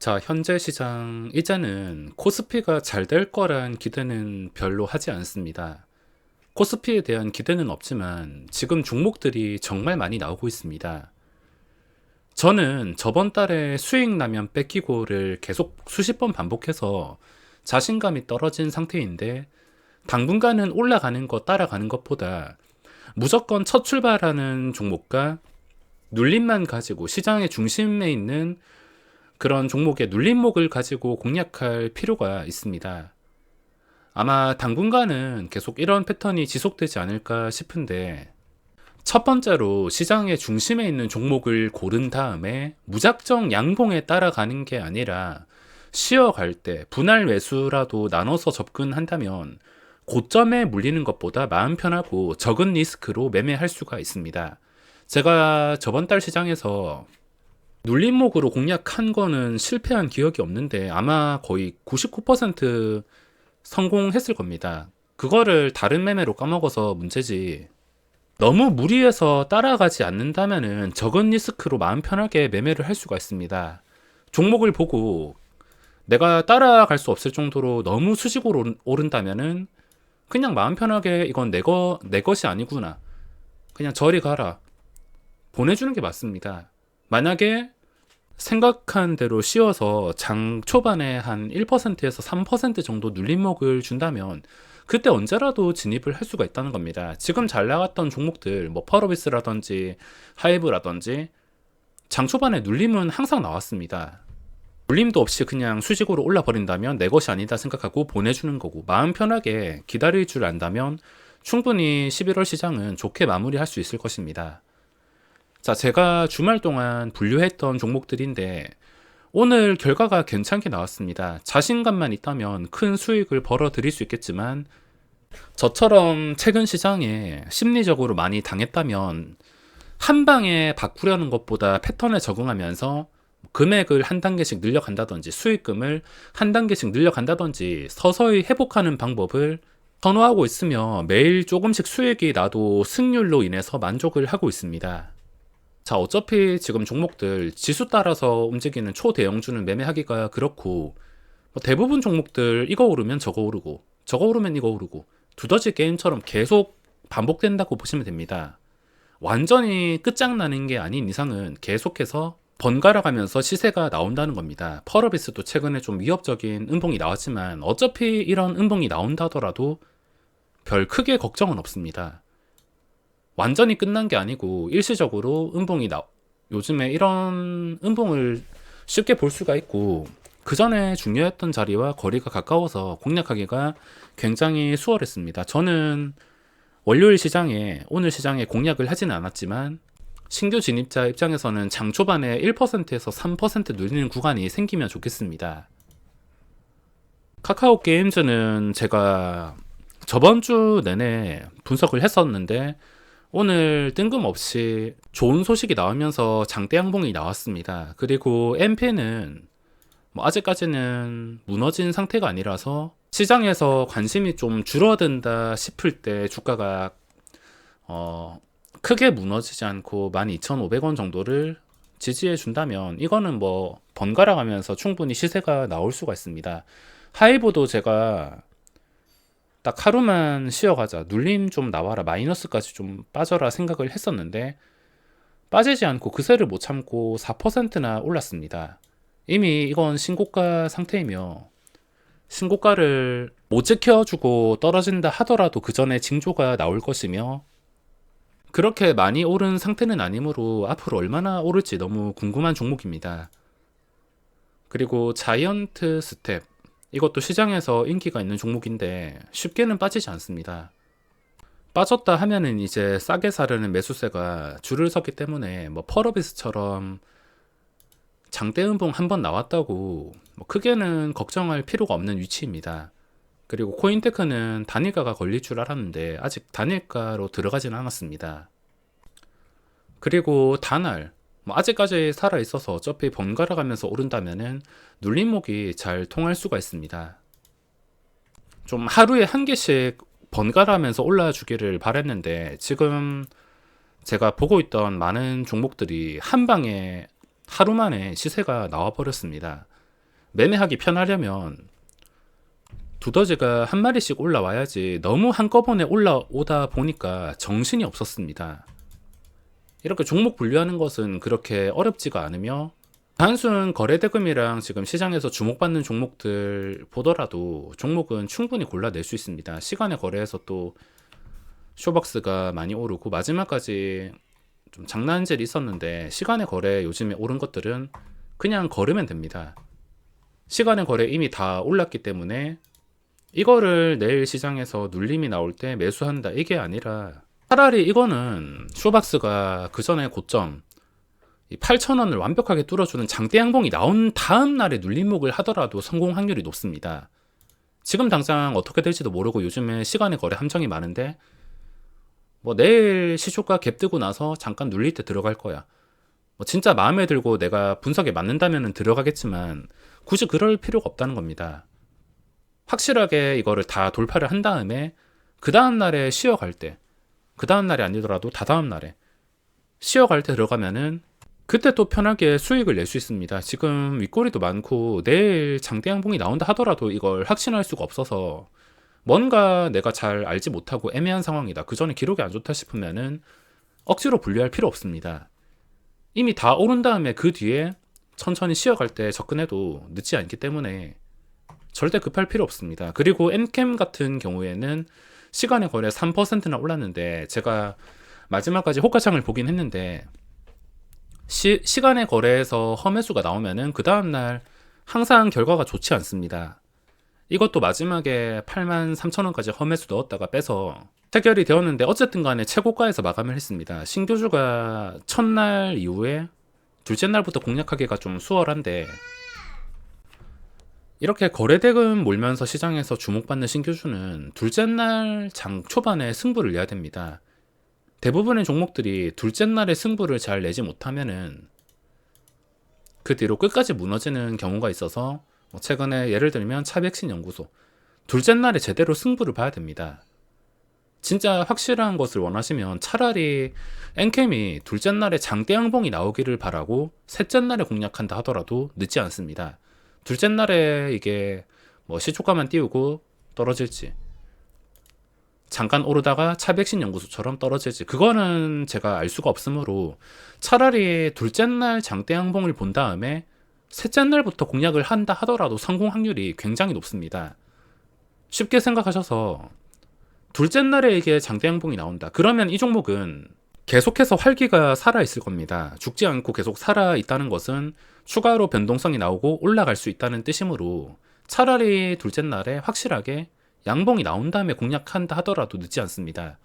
자, 현재 시장 이제는 코스피가 잘 될 거란 기대는 별로 하지 않습니다. 코스피에 대한 기대는 없지만 지금 종목들이 정말 많이 나오고 있습니다. 저는 저번 달에 수익 나면 뺏기고를 계속 수십 번 반복해서 자신감이 떨어진 상태인데, 당분간은 올라가는 것 따라가는 것보다 무조건 첫 출발하는 종목과 눌림만 가지고 시장의 중심에 있는 그런 종목의 눌림목을 가지고 공략할 필요가 있습니다. 아마 당분간은 계속 이런 패턴이 지속되지 않을까 싶은데, 첫 번째로 시장의 중심에 있는 종목을 고른 다음에 무작정 양봉에 따라가는 게 아니라 쉬어갈 때 분할 매수라도 나눠서 접근한다면 고점에 물리는 것보다 마음 편하고 적은 리스크로 매매할 수가 있습니다. 제가 저번 달 시장에서 눌림목으로 공략한 거는 실패한 기억이 없는데 아마 거의 99% 성공했을 겁니다. 그거를 다른 매매로 까먹어서 문제지. 너무 무리해서 따라가지 않는다면은 적은 리스크로 마음 편하게 매매를 할 수가 있습니다. 종목을 보고 내가 따라갈 수 없을 정도로 너무 수직으로 오른다면은 그냥 마음 편하게 이건 내 것이 아니구나, 그냥 저리 가라, 보내주는 게 맞습니다. 만약에 생각한 대로 씌워서 장 초반에 한 1%에서 3% 정도 눌림목을 준다면 그때 언제라도 진입을 할 수가 있다는 겁니다. 지금 잘 나갔던 종목들, 뭐 펄어비스라든지 하이브라든지 장 초반에 눌림은 항상 나왔습니다. 눌림도 없이 그냥 수직으로 올라 버린다면 내 것이 아니다 생각하고 보내주는 거고, 마음 편하게 기다릴 줄 안다면 충분히 11월 시장은 좋게 마무리할 수 있을 것입니다. 자, 제가 주말 동안 분류했던 종목들인데 오늘 결과가 괜찮게 나왔습니다. 자신감만 있다면 큰 수익을 벌어 들일 수 있겠지만, 저처럼 최근 시장에 심리적으로 많이 당했다면 한 방에 바꾸려는 것보다 패턴에 적응하면서 금액을 한 단계씩 늘려간다든지 수익금을 한 단계씩 늘려간다든지 서서히 회복하는 방법을 선호하고 있으며 매일 조금씩 수익이 나도 승률로 인해서 만족을 하고 있습니다. 자, 어차피 지금 종목들 지수 따라서 움직이는 초대형주는 매매하기가 그렇고, 뭐 대부분 종목들 이거 오르면 저거 오르고 저거 오르면 이거 오르고 두더지 게임처럼 계속 반복된다고 보시면 됩니다. 완전히 끝장나는 게 아닌 이상은 계속해서 번갈아 가면서 시세가 나온다는 겁니다. 펄어비스도 최근에 좀 위협적인 음봉이 나왔지만 어차피 이런 음봉이 나온다 하더라도 별 크게 걱정은 없습니다. 완전히 끝난 게 아니고 일시적으로 요즘에 이런 음봉을 쉽게 볼 수가 있고, 그 전에 중요했던 자리와 거리가 가까워서 공략하기가 굉장히 수월했습니다. 저는 월요일 시장에, 오늘 시장에 공략을 하지는 않았지만 신규 진입자 입장에서는 장 초반에 1%에서 3% 눌리는 구간이 생기면 좋겠습니다. 카카오 게임즈는 제가 저번 주 내내 분석을 했었는데 오늘 뜬금없이 좋은 소식이 나오면서 장대 양봉이 나왔습니다. 그리고 MP는 뭐 아직까지는 무너진 상태가 아니라서 시장에서 관심이 좀 줄어든다 싶을 때 주가가 크게 무너지지 않고 12,500원 정도를 지지해 준다면 이거는 뭐 번갈아 가면서 충분히 시세가 나올 수가 있습니다. 하이브도 제가 딱 하루만 쉬어가자, 눌림 좀 나와라, 마이너스까지 좀 빠져라 생각을 했었는데 빠지지 않고 그새를 못 참고 4%나 올랐습니다. 이미 이건 신고가 상태이며 신고가를 못 지켜주고 떨어진다 하더라도 그 전에 징조가 나올 것이며, 그렇게 많이 오른 상태는 아니므로 앞으로 얼마나 오를지 너무 궁금한 종목입니다. 그리고 자이언트 스텝, 이것도 시장에서 인기가 있는 종목인데 쉽게는 빠지지 않습니다. 빠졌다 하면은 이제 싸게 사려는 매수세가 줄을 섰기 때문에 뭐 펄어비스처럼 장대 음봉 한번 나왔다고 뭐 크게는 걱정할 필요가 없는 위치입니다. 그리고 코인테크는 단일가가 걸릴 줄 알았는데 아직 단일가로 들어가지는 않았습니다. 그리고 다날, 뭐 아직까지 살아 있어서 어차피 번갈아 가면서 오른다면은 눌림목이 잘 통할 수가 있습니다. 좀 하루에 한 개씩 번갈아 하면서 올라 주기를 바랬는데 지금 제가 보고 있던 많은 종목들이 한 방에 하루 만에 시세가 나와 버렸습니다. 매매하기 편하려면 두더지가 한 마리씩 올라와야지 너무 한꺼번에 올라오다 보니까 정신이 없었습니다. 이렇게 종목 분류하는 것은 그렇게 어렵지가 않으며 단순 거래 대금이랑 지금 시장에서 주목받는 종목들 보더라도 종목은 충분히 골라낼 수 있습니다. 시간의 거래에서 또 쇼박스가 많이 오르고 마지막까지 좀 장난질이 있었는데 시간의 거래 요즘에 오른 것들은 그냥 걸으면 됩니다. 시간의 거래 이미 다 올랐기 때문에 이거를 내일 시장에서 눌림이 나올 때 매수한다 이게 아니라 차라리 이거는 쇼박스가 그 전에 고점 8,000원을 완벽하게 뚫어주는 장대 양봉이 나온 다음 날에 눌림목을 하더라도 성공 확률이 높습니다. 지금 당장 어떻게 될지도 모르고 요즘에 시간의 거래 함정이 많은데 뭐 내일 시초가 갭 뜨고 나서 잠깐 눌릴 때 들어갈 거야. 뭐 진짜 마음에 들고 내가 분석에 맞는다면 들어가겠지만 굳이 그럴 필요가 없다는 겁니다. 확실하게 이거를 다 돌파를 한 다음에 그 다음 날에 쉬어갈 때, 그 다음 날이 아니더라도 다다음 날에 쉬어갈 때 들어가면은 그때 또 편하게 수익을 낼 수 있습니다. 지금 윗꼬리도 많고 내일 장대 양봉이 나온다 하더라도 이걸 확신할 수가 없어서 뭔가 내가 잘 알지 못하고 애매한 상황이다. 그 전에 기록이 안 좋다 싶으면은 억지로 분류할 필요 없습니다. 이미 다 오른 다음에 그 뒤에 천천히 쉬어갈 때 접근해도 늦지 않기 때문에 절대 급할 필요 없습니다. 그리고 엔캠 같은 경우에는 시간의 거래 3%나 올랐는데 제가 마지막까지 호가창을 보긴 했는데 시간의 거래에서 험매수가 나오면은 그 다음날 항상 결과가 좋지 않습니다. 이것도 마지막에 83,000원까지 험매수 넣었다가 빼서 체결이 되었는데 어쨌든 간에 최고가에서 마감을 했습니다. 신규주가 첫날 이후에 둘째 날부터 공략하기가 좀 수월한데 이렇게 거래대금 몰면서 시장에서 주목받는 신규주는 둘째 날 장 초반에 승부를 내야 됩니다. 대부분의 종목들이 둘째 날에 승부를 잘 내지 못하면은 그 뒤로 끝까지 무너지는 경우가 있어서 최근에 예를 들면 차백신 연구소 둘째 날에 제대로 승부를 봐야 됩니다. 진짜 확실한 것을 원하시면 차라리 엔캠이 둘째 날에 장대 양봉이 나오기를 바라고 셋째 날에 공략한다 하더라도 늦지 않습니다. 둘째 날에 이게 뭐 시초가만 띄우고 떨어질지 잠깐 오르다가 차백신 연구소처럼 떨어질지 그거는 제가 알 수가 없으므로 차라리 둘째 날 장대 양봉을 본 다음에 셋째 날부터 공략을 한다 하더라도 성공 확률이 굉장히 높습니다. 쉽게 생각하셔서 둘째 날에 이게 장대 양봉이 나온다. 그러면 이 종목은 계속해서 활기가 살아있을 겁니다. 죽지 않고 계속 살아있다는 것은 추가로 변동성이 나오고 올라갈 수 있다는 뜻이므로 차라리 둘째 날에 확실하게 양봉이 나온 다음에 공략한다 하더라도 늦지 않습니다.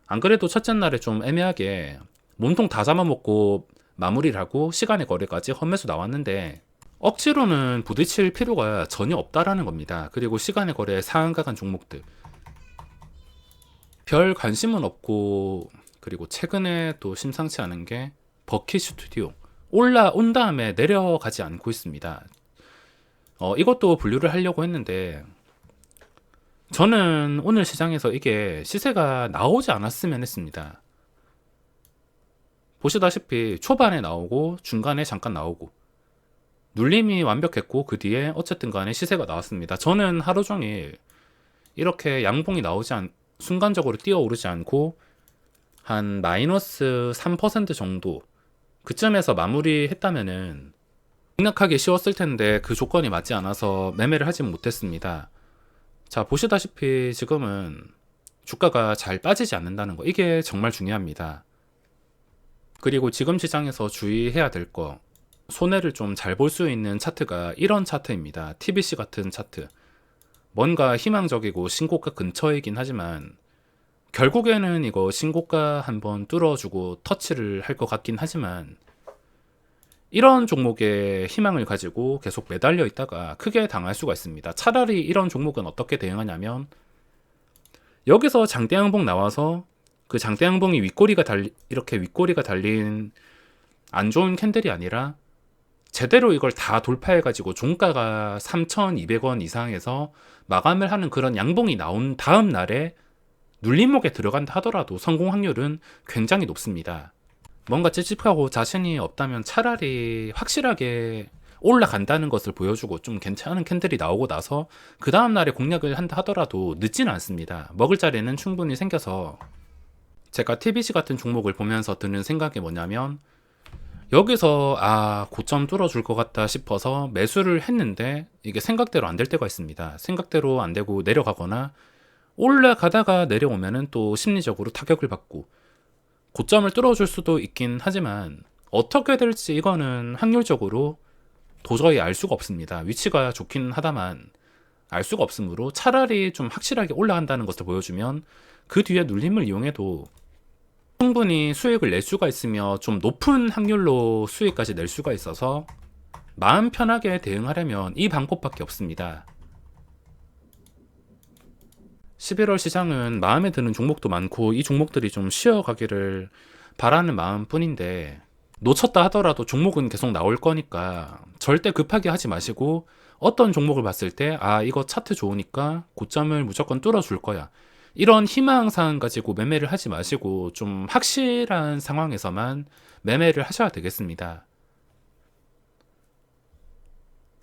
안 그래도 첫째 날에 좀 애매하게 몸통 다 잡아먹고 마무리를 하고 시간의 거래까지 험매수 나왔는데 억지로는 부딪힐 필요가 전혀 없다라는 겁니다. 그리고 시간의 거래 상한가 간 종목들 별 관심은 없고 그리고 최근에 또 심상치 않은 게 버킷 스튜디오 올라온 다음에 내려가지 않고 있습니다. 이것도 분류를 하려고 했는데 저는 오늘 시장에서 이게 시세가 나오지 않았으면 했습니다. 보시다시피 초반에 나오고 중간에 잠깐 나오고 눌림이 완벽했고 그 뒤에 어쨌든 간에 시세가 나왔습니다. 저는 하루 종일 이렇게 양봉이 순간적으로 뛰어오르지 않고 한 마이너스 3% 정도 그쯤에서 마무리했다면은 공략하기 쉬웠을 텐데 그 조건이 맞지 않아서 매매를 하지 못했습니다. 자, 보시다시피 지금은 주가가 잘 빠지지 않는다는 거 이게 정말 중요합니다. 그리고 지금 시장에서 주의해야 될 거 손해를 좀 잘 볼 수 있는 차트가 이런 차트입니다. TBC 같은 차트 뭔가 희망적이고 신고가 근처이긴 하지만 결국에는 이거 신고가 한번 뚫어주고 터치를 할 것 같긴 하지만 이런 종목에 희망을 가지고 계속 매달려 있다가 크게 당할 수가 있습니다. 차라리 이런 종목은 어떻게 대응하냐면 여기서 장대 양봉 나와서 그 장대 양봉이 이렇게 윗꼬리가 달린 안 좋은 캔들이 아니라 제대로 이걸 다 돌파해가지고 종가가 3,200원 이상에서 마감을 하는 그런 양봉이 나온 다음 날에 눌림목에 들어간다 하더라도 성공 확률은 굉장히 높습니다. 뭔가 찝찝하고 자신이 없다면 차라리 확실하게 올라간다는 것을 보여주고 좀 괜찮은 캔들이 나오고 나서 그 다음날에 공략을 한다 하더라도 늦지는 않습니다. 먹을 자리는 충분히 생겨서 제가 TBC 같은 종목을 보면서 드는 생각이 뭐냐면 여기서 고점 뚫어줄 것 같다 싶어서 매수를 했는데 이게 생각대로 안 될 때가 있습니다. 생각대로 안 되고 내려가거나 올라가다가 내려오면은 또 심리적으로 타격을 받고 고점을 뚫어줄 수도 있긴 하지만 어떻게 될지 이거는 확률적으로 도저히 알 수가 없습니다. 위치가 좋긴 하다만 알 수가 없으므로 차라리 좀 확실하게 올라간다는 것을 보여주면 그 뒤에 눌림을 이용해도 충분히 수익을 낼 수가 있으며 좀 높은 확률로 수익까지 낼 수가 있어서 마음 편하게 대응하려면 이 방법밖에 없습니다. 11월 시장은 마음에 드는 종목도 많고 이 종목들이 좀 쉬어가기를 바라는 마음 뿐인데 놓쳤다 하더라도 종목은 계속 나올 거니까 절대 급하게 하지 마시고 어떤 종목을 봤을 때 이거 차트 좋으니까 고점을 무조건 뚫어줄 거야, 이런 희망사항 가지고 매매를 하지 마시고 좀 확실한 상황에서만 매매를 하셔야 되겠습니다.